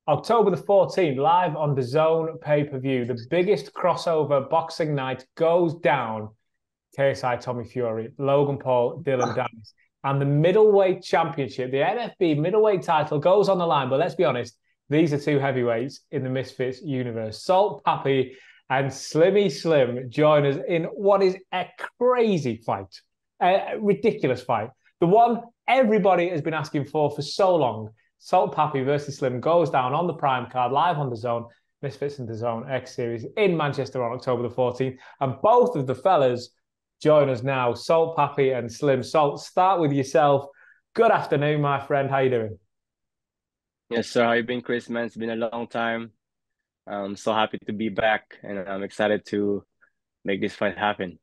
October the 14th, live on the Zone pay-per-view. The biggest crossover boxing night goes down. KSI Tommy Fury, Logan Paul, Dillon Danis. And the middleweight championship, the NFB middleweight title goes on the line. But let's be honest, these are two heavyweights in the Misfits universe. Salt Papi and Slimmy Slim join us in what is a crazy fight, a ridiculous fight. The one everybody has been asking for so long. Salt Papi versus Slim goes down on the Prime card, live on the Zone, Misfits and the Zone X Series in Manchester on October the 14th. And both of the fellas join us now, Salt Papi and Slim. Salt, start with yourself. Good afternoon, my friend. How you doing? Yes, sir. How you been, Chris? Man, it's been a long time. I'm so happy to be back, and I'm excited to make this fight happen.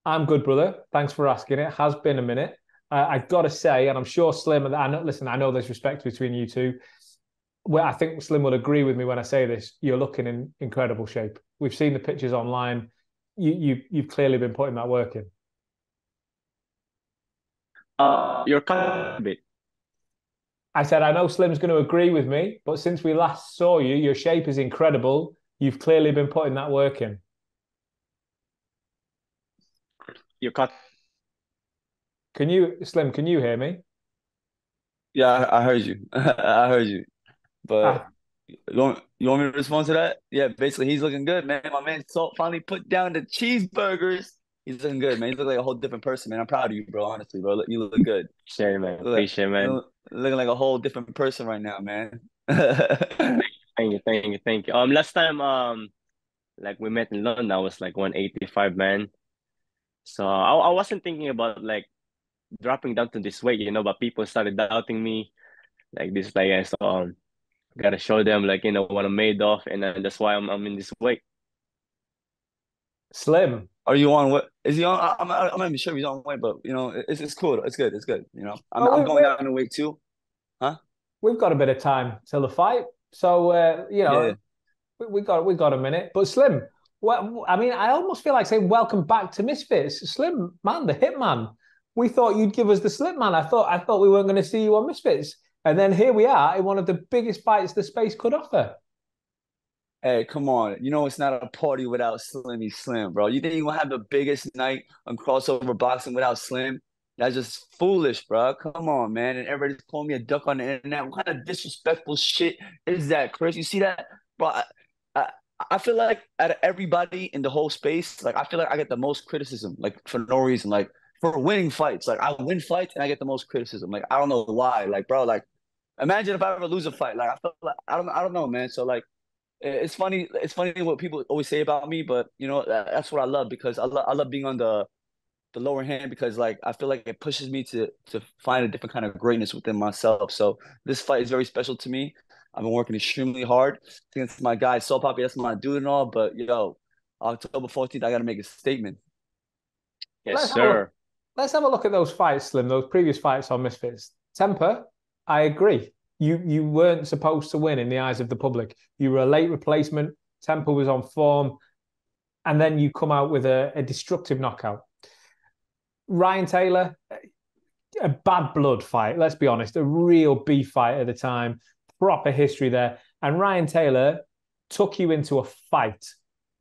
I'm good, brother. Thanks for asking. It has been a minute. I've got to say, and I'm sure Slim, and listen, I know there's respect between you two. Well, I think Slim will agree with me when I say this. You're looking in incredible shape. We've seen the pictures online. You've clearly been putting that work in. You're kind of a bit. I said, I know Slim's going to agree with me, but since we last saw you, your shape is incredible. You've clearly been putting that work in. You're cut. Slim, can you hear me? Yeah, I heard you. I heard you. But Ah, you want me to respond to that? Yeah, basically he's looking good, man. My man Salt finally put down the cheeseburgers. He's looking good, man. He's looking like a whole different person, man. I'm proud of you, bro. Honestly, bro. You look good. Appreciate man. Look like Appreciate you man. look, looking like a whole different person right now, man. Thank you, thank you, thank you. Last time, like we met in London, I was like 185, man. So I wasn't thinking about like dropping down to this weight, but people started doubting me, like this, like I so gotta show them like what I'm made of, and that's why I'm in this weight. Slim, Are you on what? Is he on? I'm not even sure if he's on weight, but it's cool. It's good. It's good. I'm well, going down in weight too. Huh? we've got a bit of time till the fight, so Yeah. we got a minute. But Slim, well, I mean, I almost feel like saying welcome back to Misfits. Slim, man, the hitman. We thought you'd give us the slip, man. I thought we weren't going to see you on Misfits, and then here we are in one of the biggest fights the space could offer. Hey, come on. You know it's not a party without Slimmy Slim, bro. You think you're gonna have the biggest night on crossover boxing without Slim? That's just foolish, bro. Come on, man. And everybody's calling me a duck on the internet. What kind of disrespectful shit is that, Chris? You see that? Bro, I, I feel like out of everybody in the whole space, like I feel like I get the most criticism, like for no reason. Like for winning fights. Like I win fights and I get the most criticism. Like I don't know why. Like, bro, like imagine if I ever lose a fight. Like I feel like I don't know, man. So like it's funny. It's funny what people always say about me, but that's what I love because I love being on the lower hand because like I feel like it pushes me to find a different kind of greatness within myself. So this fight is very special to me. I've been working extremely hard against my guy Salt Papi. That's my dude and all, but October 14th, I got to make a statement. Yes, Let's have a look. sir. Let's have a look at those fights, Slim. Those previous fights on Misfits. Temper, I agree. You weren't supposed to win in the eyes of the public. You were a late replacement. Temper was on form, and then you come out with a destructive knockout. Ryan Taylor, a bad blood fight. Let's be honest, a real beef fight at the time. Proper history there. And Ryan Taylor took you into a fight,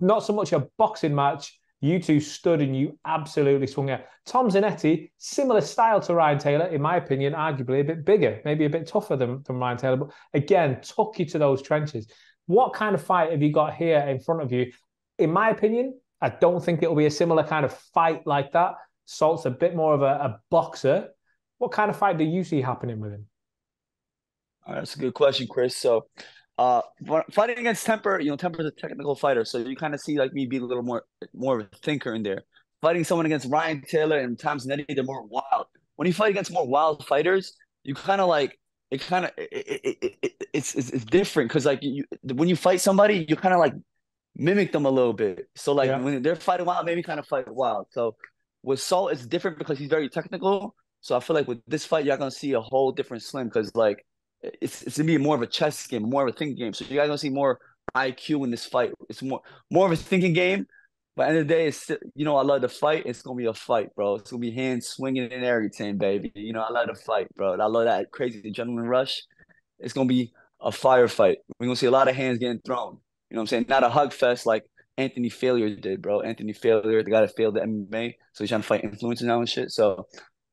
not so much a boxing match. You two stood and you absolutely swung out. Tom Zanetti, similar style to Ryan Taylor, in my opinion, arguably a bit bigger, maybe a bit tougher than Ryan Taylor, but again, took you to those trenches. What kind of fight have you got here in front of you? In my opinion, I don't think it'll be a similar kind of fight like that. Salt's a bit more of a boxer. What kind of fight do you see happening with him? All right, that's a good question, Chris. So, fighting against Temper, Temper's a technical fighter, so you kind of see like me be a little more of a thinker in there. Fighting someone against Ryan Taylor and Tom Zanetti, they're more wild. When you fight against more wild fighters, you kind of like it. Kind of it's different because like when you fight somebody, you kind of like mimic them a little bit. So like Yeah. when they're fighting wild, maybe kind of fight wild. So with Salt, it's different because he's very technical. So I feel like with this fight, you're gonna see a whole different Slim because like it's gonna be more of a chess game, more of a thinking game. So you guys gonna see more IQ in this fight. It's more of a thinking game. But at the end of the day, I love the fight. It's gonna be a fight, bro. It's gonna be hands swinging and everything, baby. I love the fight, bro. I love that crazy adrenaline rush. It's gonna be a firefight. We're gonna see a lot of hands getting thrown. You know what I'm saying? Not a hug fest like Anthony Failure did, bro. Anthony Failure, the guy that failed the MMA, so he's trying to fight influencers now and shit. So,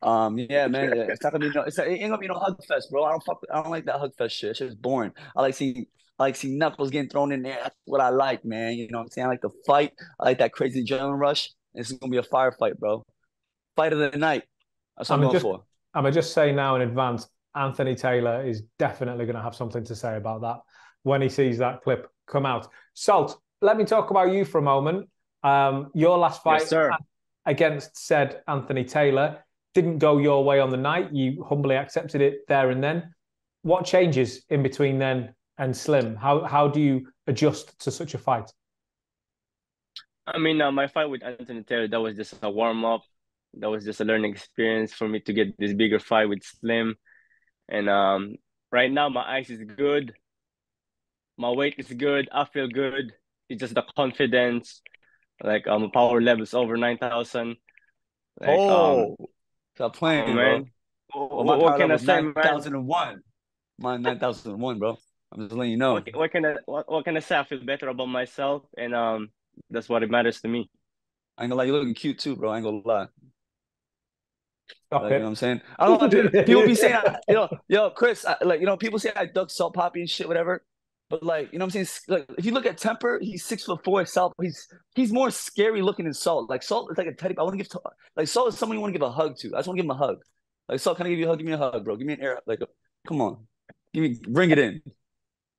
yeah, man, it's not gonna be no, it ain't gonna be no hug fest, bro. I don't like that hug fest shit. It's just boring. I like seeing knuckles getting thrown in there. That's what I like, man. You know what I'm saying? I like the fight. I like that crazy adrenaline rush. This is gonna be a firefight, bro. Fight of the night. That's what I'm going for. I'm gonna just say now in advance, Anthony Taylor is definitely going to have something to say about that when he sees that clip come out. Salt, let me talk about you for a moment. Your last fight against said Anthony Taylor didn't go your way on the night. You humbly accepted it there and then. What changes in between then and Slim? How do you adjust to such a fight? I mean, my fight with Anthony Taylor, that was just a warm up. That was just a learning experience for me to get this bigger fight with Slim. And right now, my eyes is good. My weight is good. I feel good. It's just the confidence. Like power level is over 9,000. Like stop playing, man. Well, my What power can level I is say, man? 9,001. Mine 9,001, bro. I'm just letting you know. What can I say? I feel better about myself, and that's what it matters to me. I ain't gonna lie, you're looking cute too, bro. I ain't gonna lie. Stop like, it. You know what I'm saying? I don't know. People be saying, yo, Chris, people say I duck Salt Papi and shit, whatever. But you know what I'm saying? Like, if you look at Temper, he's 6'4". Salt, he's more scary looking than Salt. Like Salt is like a teddy. I want to give Salt is someone you want to give a hug to. I just want to give him a hug. Like Salt, can I give you a hug? Give me a hug, bro. Give me an air. Come on, bring it in.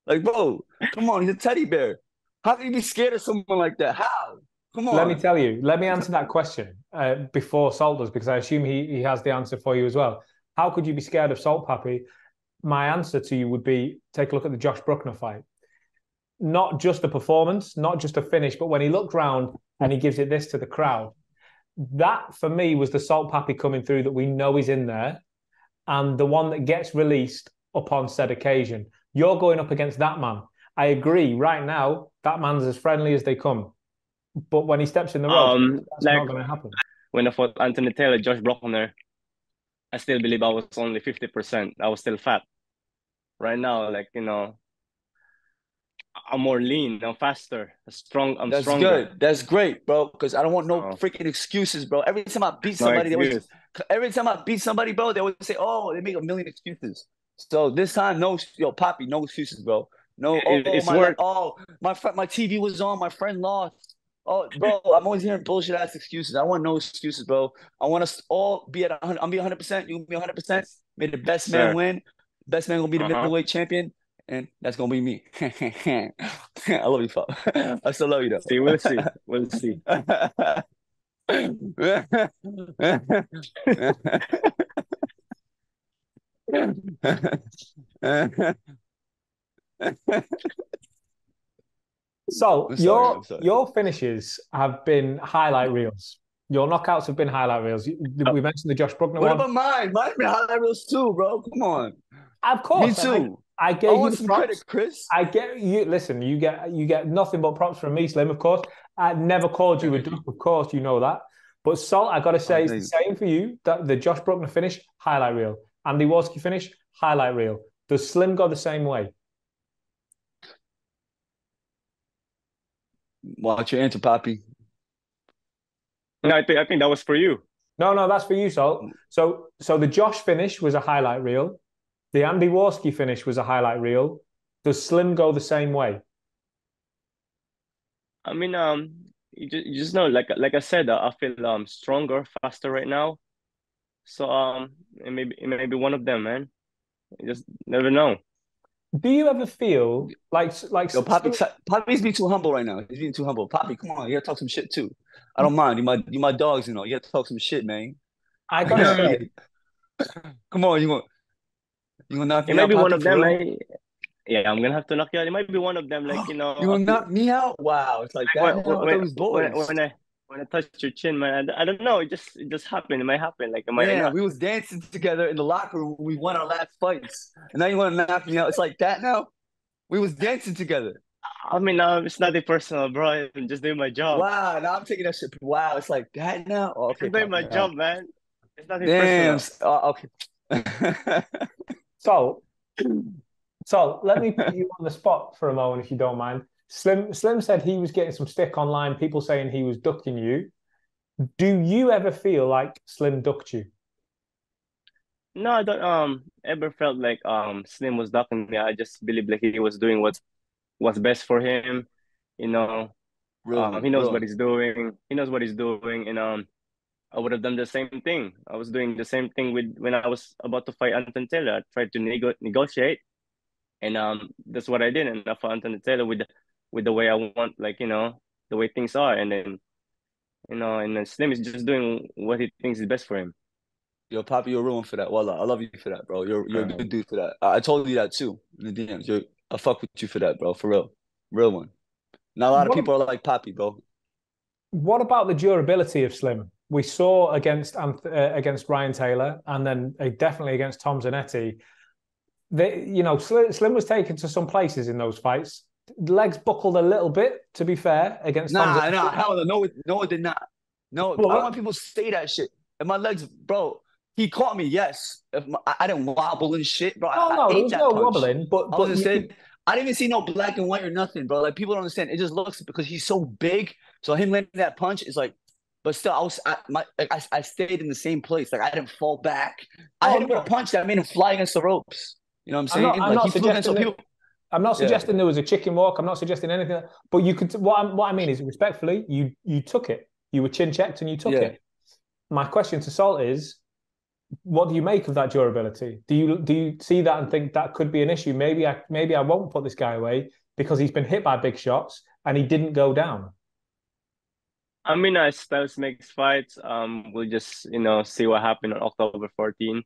Like, bro, come on, he's a teddy bear. How can you be scared of someone like that? How? Come on. Let me tell you. Let me answer that question before Salt does, because I assume he has the answer for you as well. How could you be scared of Salt Papi? My answer to you would be take a look at the Josh Bruckner fight. Not just the performance, not just a finish, but when he looked round and he gives it this to the crowd. That, for me, was the Salt Papi coming through that we know is in there and the one that gets released upon said occasion. You're going up against that man. I agree. Right now, that man's as friendly as they come. But when he steps in the ropes, that's not going to happen. When I fought Anthony Taylor, Josh Bruckner, I still believe I was only 50%. I was still fat. Right now, I'm more lean. I'm faster. I'm stronger. That's good. That's great, bro. Because I don't want no freaking excuses, bro. Every time I beat somebody, they always say, "Oh, they make a million excuses." So this time, no, Papi, no excuses, bro. No, my TV was on. My friend lost. Oh, bro, I'm always hearing bullshit ass excuses. I want no excuses, bro. I want us all be at 100. I'm be 100%. You be 100%. May the best man win. Best man gonna be the middleweight champion, and that's gonna be me. I love you, Pop. I still love you, though. See, we'll see. We'll see. So your finishes have been highlight reels. Your knockouts have been highlight reels. We mentioned the Josh Bruckner one. What about mine? Mine have been highlight reels too, bro. Come on. Of course. Me too. I gave you some credit, Chris. I get you. Listen, you get nothing but props from me, Slim. Of course, I never called you a duck. Of course, you know that. But Salt, I got to say, it's the same for you. That the Josh Bruckner finish, highlight reel. Andy Warski finish, highlight reel. Does Slim go the same way? Watch your answer, Papi. No, I think that was for you. No, that's for you, Salt. So the Josh finish was a highlight reel. The Andy Warski finish was a highlight reel. Does Slim go the same way? I mean, you just know, like I said, I feel stronger, faster right now. So it may be one of them, man. You just never know. Do you ever feel like Yo, Papi's being too humble right now. He's being too humble. Papi, come on, you gotta talk some shit too. I don't mind. You my dogs, you know. You gotta talk some shit, man. I gotta say, come on, you gonna knock me out? It might be one of them, man. Yeah, I'm gonna have to knock you out. It might be one of them, you gonna knock me out? Wow, it's like that. When I touched your chin, man, I don't know. It just happened. It might happen. We was dancing together in the locker room when we won our last fights, and now you want to knock me out? It's like that now. We was dancing together. I mean, it's nothing personal, bro. I'm just doing my job. Wow, now I'm taking that shit. Wow, it's like that now. Oh, okay, I'm doing my job, man. It's nothing personal. Okay. So, So let me put you on the spot for a moment, if you don't mind. Slim said he was getting some stick online, people saying he was ducking you. Do you ever feel like Slim ducked you? No, I don't ever felt like Slim was ducking me. I just believe like he was doing what's best for him. You know, Real one, he knows real what one. he's doing. He knows what he's doing, and I would have done the same thing. I was doing the same thing with when I was about to fight Anton Taylor. I tried to negotiate, and that's what I did. And I fought Anton Taylor with the way I want, like the way things are, and then and then Slim is just doing what he thinks is best for him. Yo, Poppy, you're ruined for that. Wallah, I love you for that, bro. You're a good Um, dude for that. I told you that too in the DMs. I fuck with you for that, bro. For real, real one. Not a lot of what people are like Poppy, bro. what about the durability of Slim? We saw against Ryan Taylor, and then definitely against Tom Zanetti. Slim was taken to some places in those fights. Legs buckled a little bit, to be fair, against Tom Nah, Zanetti. hell no, no, it did not. No, I don't want But people to say that shit. And my legs, bro, he caught me, yes. I didn't wobble and shit, bro. no, I no, there ate was that no punch. wobbling. But I was but just you saying, could. I didn't even see no black and white or nothing, bro. Like people don't understand. It just looks because he's so big. So him landing that punch is like, but still, I stayed in the same place. Like I didn't fall back. I Oh hit him with a no, punch that made him fly against the ropes. You know what I'm I'm not. saying? I'm Like not he flew against suggesting some that. people. I'm not Yeah, suggesting there was a chicken walk. I'm not suggesting anything. But you could. What I mean is, respectfully, you took it. You were chin checked and you took yeah. it. My question to Salt is, what do you make of that durability? Do you see that and think that could be an issue? Maybe I won't put this guy away because he's been hit by big shots and he didn't go down. I mean, styles makes fights. We'll just see what happened on October 14.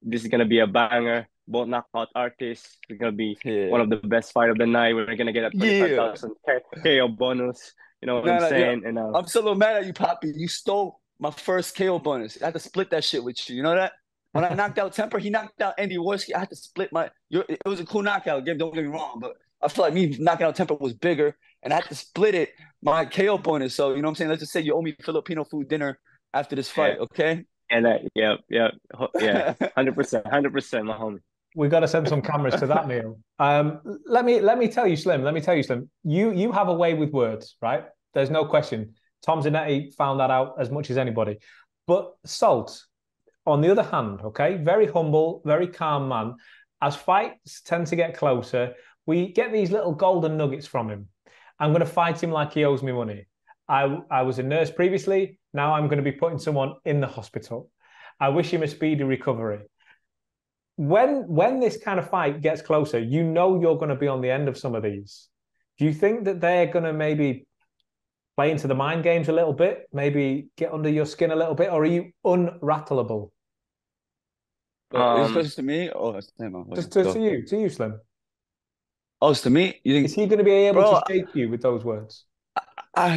This is gonna be a banger. Both knockout artists. It's gonna be one Yeah. of the best fight of the night. We're gonna get a Yeah. 25,000 KO bonus. You know what I'm No, no, saying? And I'm still a little mad at you, Poppy. You stole my first KO bonus. I had to split that shit with you. You know that? When I knocked out Temper, he knocked out Andy Worski. I had to split my. It was a cool knockout game. Don't get me wrong, but I feel like me knocking out Temper was bigger, and I had to split it my KO bonus. So you know what I'm saying? Let's just say you owe me Filipino food dinner after this yeah, fight, okay? and yeah, 100%, my homie. We've got to send some cameras to that meal. Let me tell you, Slim. Let me tell you, Slim. You have a way with words, right? There's no question. Tom Zanetti found that out as much as anybody. But Salt, on the other hand, okay, very humble, very calm man. As fights tend to get closer, we get these little golden nuggets from him. I'm going to fight him like he owes me money. I was a nurse previously. Now I'm going to be putting someone in the hospital. I wish him a speedy recovery. When this kind of fight gets closer, you know you're going to be on the end of some of these. Do you think that they're going to maybe play into the mind games a little bit, maybe get under your skin a little bit, or are you unrattleable? But this Um, question to me. Oh, damn, Just wait, to go. you, to you, Slim. Oh, it's to me. You Is think, he going to be able to bro? shake you with those words?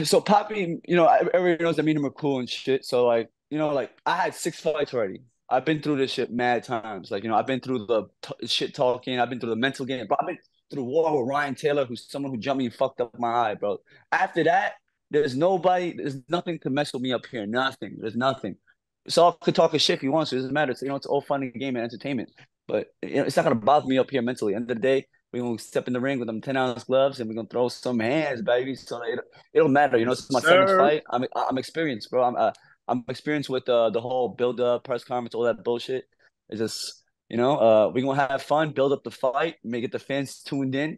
So Poppy, everybody knows that me and him are cool and shit. So like, like I had 6 fights already. I've been through this shit mad times. Like, I've been through the shit talking. I've been through the mental game, bro. I've been through the war with Ryan Taylor, who's someone who jumped me and fucked up my eye, bro. After that, there's nothing to mess with me up here. Nothing. There's nothing. Saul could talk a shit if he wants to. It doesn't matter. It's all fun and game and entertainment. But it's not gonna bother me up here mentally. End of the day, we're gonna step in the ring with them 10-ounce gloves and we're gonna throw some hands, baby. So it don't matter. yes, It's my seventh sir. fight. I'm experienced, bro. I'm experienced with the whole build up, press conference, all that bullshit. It's just we're gonna have fun, build up the fight, make it the fans tuned in,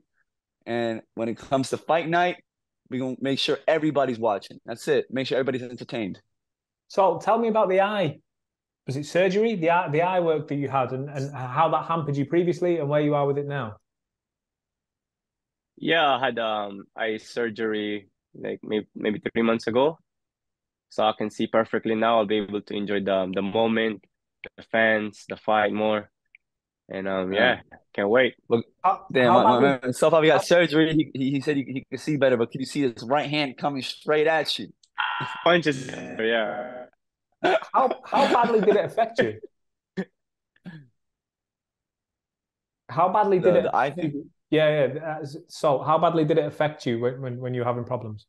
and when it comes to fight night, we're gonna make sure everybody's watching. That's it. Make sure everybody's entertained. So tell me about the eye. Was it surgery, the eye work that you had, and how that hampered you previously, and where you are with it now? Yeah, I had eye surgery like maybe 3 months ago, so I can see perfectly now. I'll be able to enjoy the moment, the fans, the fight more, and Yeah. yeah, can't wait. Look, damn, How my badly? man, so far we got surgery. He said he could see better, but can you see his right hand coming straight at you? Punches, yeah. How badly did it affect you? How badly did it The eye affect thing. you? Yeah, yeah. So, how badly did it affect you when you were having problems?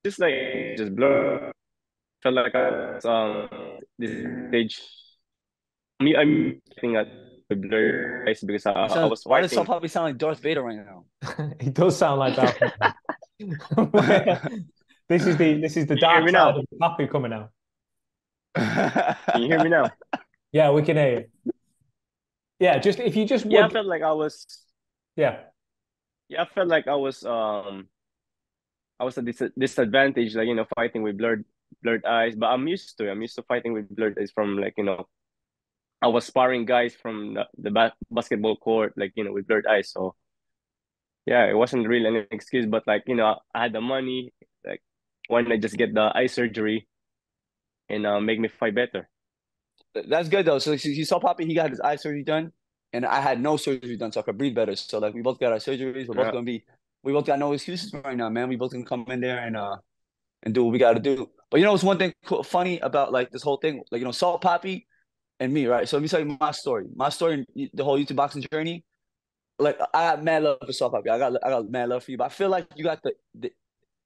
Just like just blur. Felt like I was this stage. I'm think at with blurred eyes because I was Why does Salt fighting. Papi sound like Darth Vader right now? He does sound like that. This is the Can you hear dark me side now? of the Papi coming out. Can you hear me now? Yeah, we can hear you. Yeah, just if you just Yeah, I would, felt like I was. yeah, Yeah, I felt like I was a disadvantage, like fighting with blurred eyes. But I'm used to it. I'm used to fighting with blurred eyes from I was sparring guys from the basketball court, like with blurred eyes. So yeah, it wasn't really an excuse, but like I had the money. Like, why not just get the eye surgery and make me fight better? That's good though. So you saw Papi, he got his eye surgery done, and I had no surgery done, so I could breathe better. So like we both got our surgeries. Yeah. We both got no excuses right now, man. We both can come in there and do what we got to do. But it's one thing funny about like this whole thing, like Salt Papi and me, right? So let me tell you my story. My story, the whole YouTube boxing journey. Like I got mad love for Salt Papi. I got mad love for you, but I feel like you got the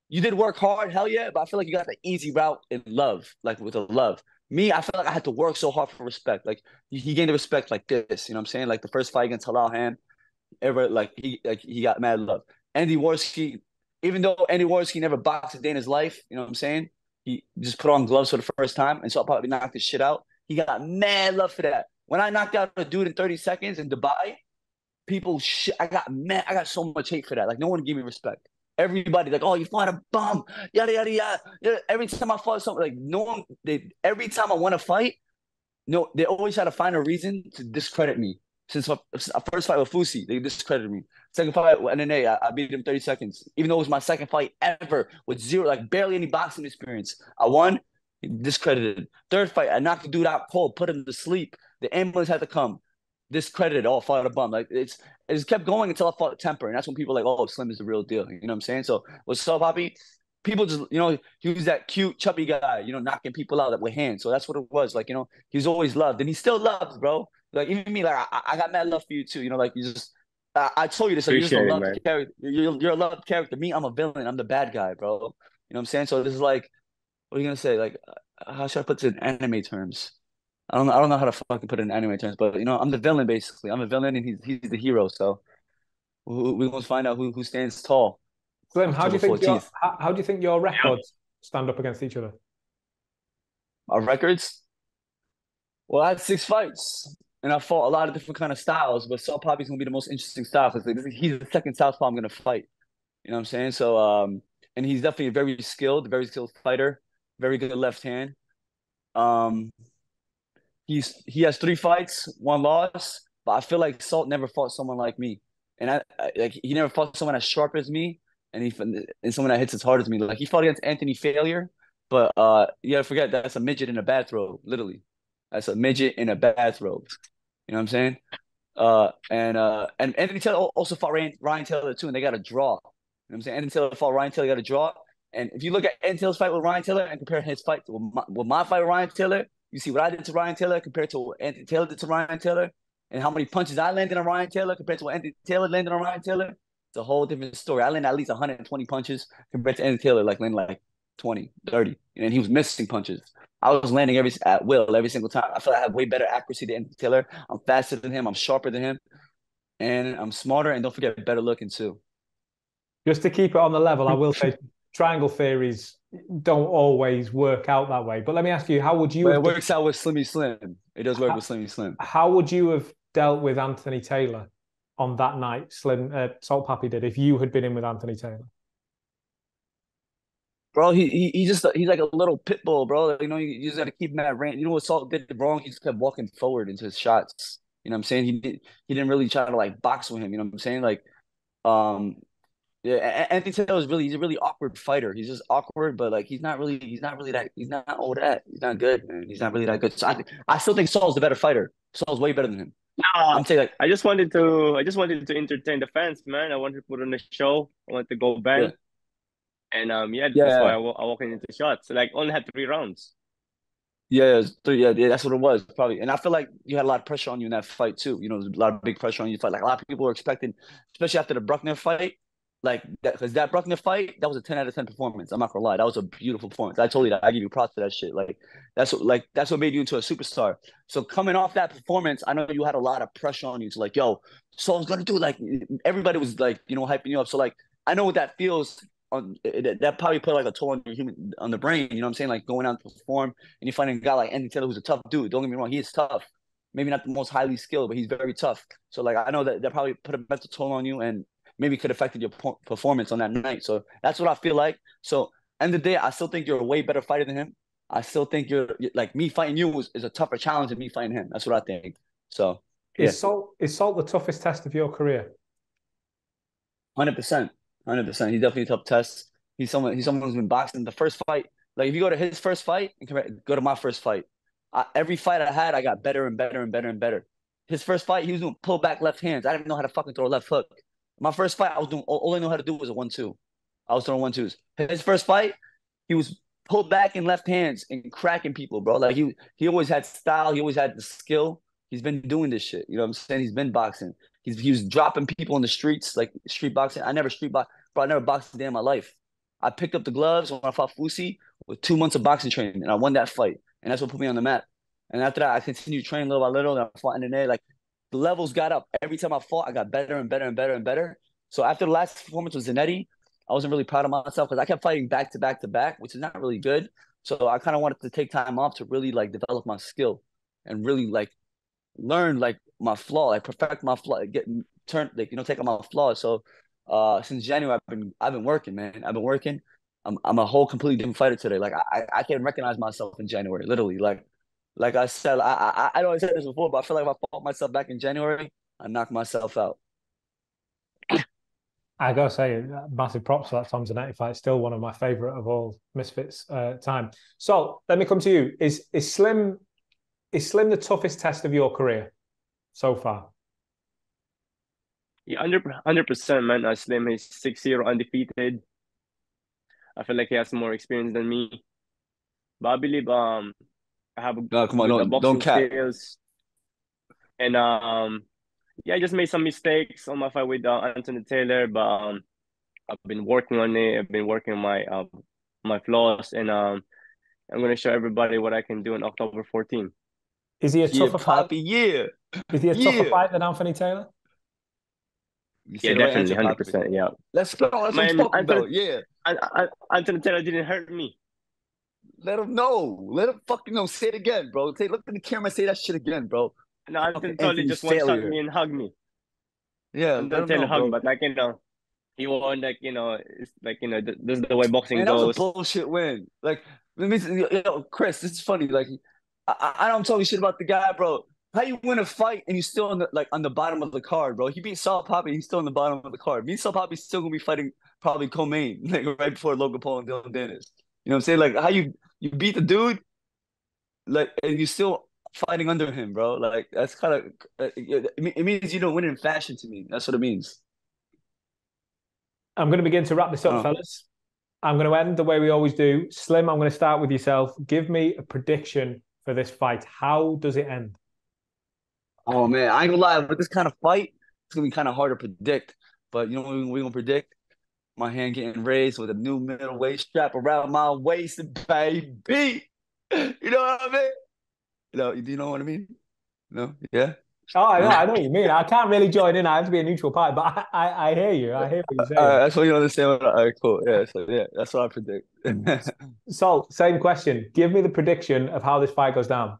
you did work hard, hell yeah, but I feel like you got the easy route in love, like with the love. Me, I feel like I had to work so hard for respect. Like he gained the respect like this, you know what I'm saying? Like the first fight against Halal Ham, ever he got mad love. Andy Warski, even though Andy Warski never boxed a day in his life, you know what I'm saying? He just put on gloves for the first time and so probably knocked his shit out. He got mad love for that. When I knocked out a dude in 30 seconds in Dubai, people shit. I got mad. I got so much hate for that. Like no one gave me respect. Everybody like, oh, you fought a bum, yada yada yada. Every time I fought something, like no one. Every time I want to fight, no, they always try to find a reason to discredit me. Since my first fight with Fusi, they discredited me. Second fight with NNA, I beat him 30 seconds. Even though it was my second fight ever with zero, like barely any boxing experience. I won, discredited. Third fight, I knocked the dude out cold, put him to sleep. The ambulance had to come. Discredited, oh, fought a bum. Like it just kept going until I fought Temper. And that's when people were like, oh, Slim is the real deal. You know what I'm saying? So with Salt Papi, people just, he was that cute, chubby guy, knocking people out with hands. So that's what it was. Like, he's always loved and he still loves, bro. Like, even me, like, I got mad love for you too. Like, you just, I told you this, like, you're just a Appreciate it, loved man. character. You're a loved character. Me, I'm a villain. I'm the bad guy, bro. You know what I'm saying? So this is like, what are you going to say? Like, how should I put this in anime terms? I don't know how to fucking put it in anime terms, but, I'm the villain, basically. I'm a villain and he's the hero. So we're going to find out who stands tall. Slim, October 14th. how do you think your records stand up against each other? Our records? Well, I had 6 fights, and I fought a lot of different kind of styles. But Salt Papi's gonna be the most interesting style because like, he's the second southpaw I'm gonna fight. You know what I'm saying? So, and he's definitely a very skilled fighter, very good left hand. Um, he has 3 fights, 1 loss, but I feel like Salt never fought someone like me, and like he never fought someone as sharp as me, and someone that hits as hard as me. Like he fought against Anthony Failure, but you gotta forget that's a midget in a bathrobe, literally. That's a midget in a bathrobe. You know what I'm saying? And Anthony Taylor also fought Ryan Taylor too, and they got a draw. You know what I'm saying? Anthony Taylor fought Ryan Taylor, got a draw. And if you look at Anthony Taylor's fight with Ryan Taylor and compare his fight with my fight with Ryan Taylor, you see what I did to Ryan Taylor compared to what Anthony Taylor did to Ryan Taylor, and how many punches I landed on Ryan Taylor compared to what Anthony Taylor landed on Ryan Taylor. It's a whole different story. I landed at least 120 punches compared to Anthony Taylor, like landing like 20, 30, and he was missing punches. I was landing at will every single time. I feel like I have way better accuracy than Anthony Taylor. I'm faster than him. I'm sharper than him, and I'm smarter. And don't forget, better looking too. Just to keep it on the level, I will say triangle theories don't always work out that way. But let me ask you, how would you But have it works out with Slimmy Slim. It does work with Slimmy Slim. how would you have dealt with Anthony Taylor on that night? Salt Papi did if you had been in with Anthony Taylor. Bro, he's like a little pit bull, bro. Like, you just got to keep him at range. You know what Salt did wrong? He just kept walking forward into his shots. You know what I'm saying? He didn't really try to like box with him. You know what I'm saying? Like, yeah, Anthony Taylor he's a really awkward fighter. He's just awkward, but like he's not all that. He's not good, man. He's not really that good. So I still think Saul's the better fighter. Saul's way better than him. Nah, I'm saying like I just wanted to entertain the fans, man. I wanted to put on a show. I wanted to go yeah, bang, and yeah, that's why yeah, I walked into shots. Like only had 3 rounds. yeah, yeah. That's what it was probably. And I feel like you had a lot of pressure on you in that fight too. There's a lot of big pressure on you to fight. Like a lot of people were expecting, especially after the Bruckner fight. like that, because that Bruckner fight, that was a 10 out of 10 performance. I'm not gonna lie, that was a beautiful performance. I told you that. I give you props for that shit. That's what made you into a superstar. So coming off that performance, I know you had a lot of pressure on you to like, yo, Saul's gonna do it. Like everybody was like, hyping you up. So like, I know what that feels. That probably put like a toll on the brain. You know what I'm saying? Like going out to perform and you find a guy like Andy Taylor who's a tough dude. Don't get me wrong, he is tough. Maybe not the most highly skilled, but he's very tough. So like I know that probably put a mental toll on you and maybe could have affected your performance on that night. So that's what I feel like. So end of the day, I still think you're a way better fighter than him. I still think you're like me fighting you is a tougher challenge than me fighting him. That's what I think. So yeah. Is Salt the toughest test of your career? 100%. 100%. He's definitely a tough test. He's someone who's been boxing. The first fight, like if you go to his first fight and go to my first fight, every fight I had, I got better and better and better and better. His first fight, he was doing pull back left hands. I didn't know how to fucking throw a left hook. My first fight, I was doing all I know how to do was a 1-2. I was throwing 1-2s. His first fight, he was pulled back in left hands and cracking people, bro. Like he always had style. He always had the skill. He's been doing this shit. You know what I'm saying? He's been boxing. He was dropping people in the streets, like street boxing. I never street box, bro. I never boxed a day in my life. I picked up the gloves when I fought Fusi with 2 months of boxing training, and I won that fight. And that's what put me on the map. And after that, I continued training little by little, and I fought in there. Like the levels got up. Every time I fought, I got better and better and better and better. So after the last performance with Zanetti, I wasn't really proud of myself because I kept fighting back to back to back, which is not really good. So I kind of wanted to take time off to really like develop my skill and really like learn like my flaw, like perfect my flaw, take out my flaws. So since January I've been working, man. I've been working. I'm a whole completely different fighter today. Like I can't recognize myself in January, literally. Like I said, I know I said this before, but I feel like if I fought myself back in January, I knocked myself out. I gotta say, massive props for that Tom Zanetti fight. Still one of my favorite of all Misfits time. So let me come to you. Is Slim the toughest test of your career so far? Yeah, 100%, man. Slim is 6-0 undefeated. I feel like he has more experience than me. But I believe I have No, come on, good don't boxing cap. skills. And yeah, I just made some mistakes on my fight with Anthony Taylor, but I've been working on it. I've been working on my flaws, and I'm gonna show everybody what I can do on October 14th. Is he a tougher fight? Papi, yeah. Is he a tougher Yeah. fight than Anthony Taylor? You Yeah, said the right definitely, answer, 100%. Yeah, Let's go. That's what I'm man. talking about. Yeah. Anthony Taylor didn't hurt me. Let him know. Let him fucking know. Say it again, bro. Look in the camera and say that shit again, bro. No, Anthony Fucking Taylor Anthony just one shot failure. me and hugged me. Yeah, let Anthony him Taylor know, hugged, bro. but like he won. Like it's like this is the way boxing Man, that was a goes. bullshit win. Like, let me, Chris, this is funny. Like, I don't talk shit about the guy, bro. How you win a fight and you still on the bottom of the card, bro? He beat Salt Papi, he's still on the bottom of the card. Me and Salt Papi still gonna be fighting probably co-main, like right before Logan Paul and Dillon Danis. You know what I'm saying? Like, how you beat the dude, like, and you still fighting under him, bro? Like, that's kind of it means you don't win in fashion to me. That's what it means. I'm going to begin to wrap this up, fellas. I'm going to end the way we always do. Slim, I'm going to start with yourself. Give me a prediction for this fight. How does it end? Oh man, I ain't gonna lie, with this kind of fight, it's gonna be kind of hard to predict. But you know what we're gonna predict? My hand getting raised with a new middleweight strap around my waist, baby. You know what I mean? Do you know what I mean? No? Yeah? Oh, I know what you mean. I can't really join in. I have to be a neutral party, but I hear you. I hear what you're saying. That's what you understand. All right, cool. Yeah, so yeah, that's what I predict. So, same question. Give me the prediction of how this fight goes down.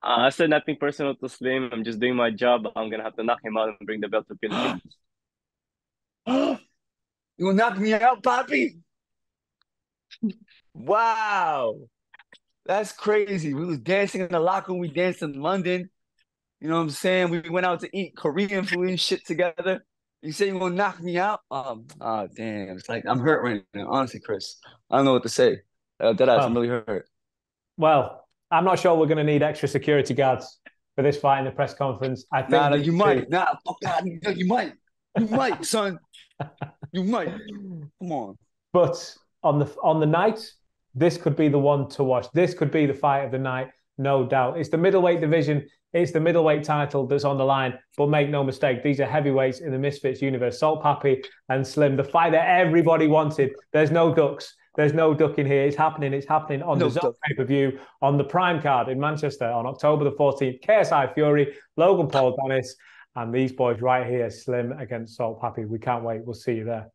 I said nothing personal to Slim. I'm just doing my job. I'm gonna have to knock him out and bring the belt to Philippines. You gonna knock me out, Papi? Wow. That's crazy. We was dancing in the locker room. We danced in London. You know what I'm saying? We went out to eat Korean food and shit together. You say you're gonna knock me out? Damn. It's like I'm hurt right now. Honestly, Chris. I don't know what to say. I'm really hurt. Well, I'm not sure we're going to need extra security guards for this fight in the press conference. I think you might. Fuck God, you might. You might, son. You might. Come on. But on the night, this could be the one to watch. This could be the fight of the night, no doubt. It's the middleweight division It's the middleweight title that's on the line. But make no mistake, these are heavyweights in the Misfits universe. Salt Papi and Slim, the fight that everybody wanted. There's no ducks. There's no ducking here. It's happening. It's happening on the Zone pay-per-view on the Prime card in Manchester on October the 14th. KSI Fury, Logan Paul, Danis, and these boys right here, Slim against Salt Papi. We can't wait. We'll see you there.